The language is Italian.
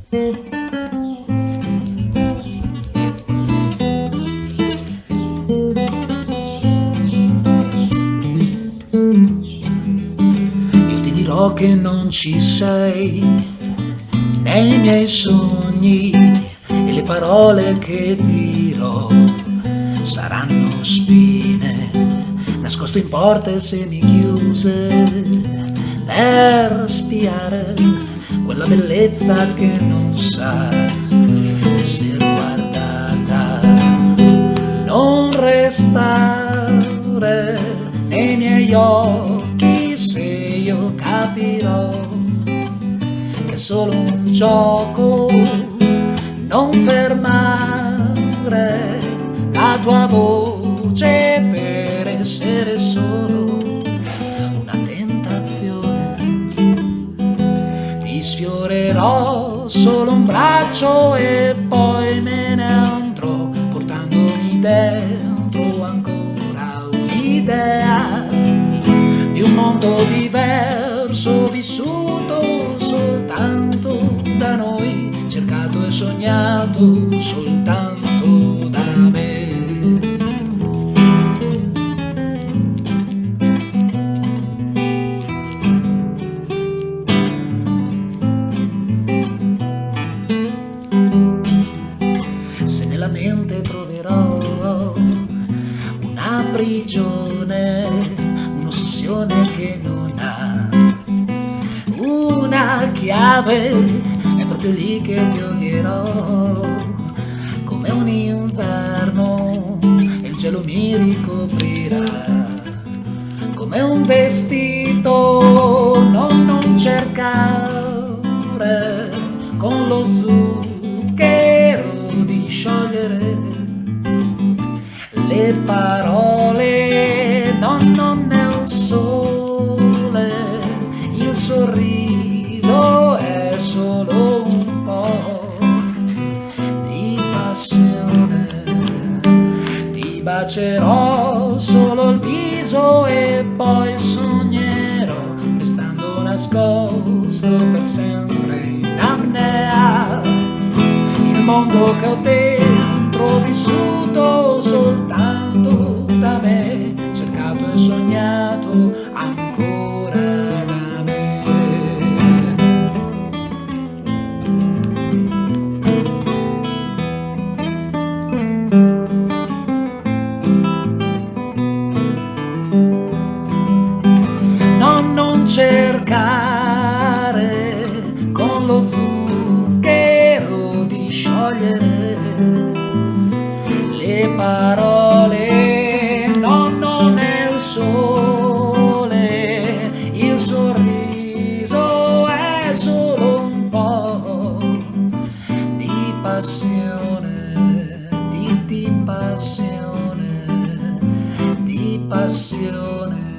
Io ti dirò che non ci sei nei miei sogni e le parole che dirò saranno spine, nascosto in porte semichiuse per spiare quella bellezza che non sa essere guardata, non restare nei miei occhi se io capirò che è solo un gioco, non fermare la tua voce per essere solo una tentazione. Ti sfiorerò solo un braccio e poi me ne andrò portandoli dentro ancora un'idea di un mondo diverso vissuto soltanto da noi, cercato e sognato soltanto da me. Se nella mente troverò una prigione, un'ossessione che non ha una chiave, è proprio lì che ti odierò come un inverno e il cielo mi ricoprirà come un vestito. Non cercare con lo zucchero di sciogliere le parole, non nel sole, il sorriso è solo un po' di passione. Ti bacerò solo il viso e poi sognerò restando nascosto per sempre in apnea il mondo che ho dentro vissuto soltanto da me, cercato e sognato ancora da me. Non cercare con lo zucchero di sciogliere le parole, non nel sole, il sorriso è solo un po' di passione, di passione, di passione.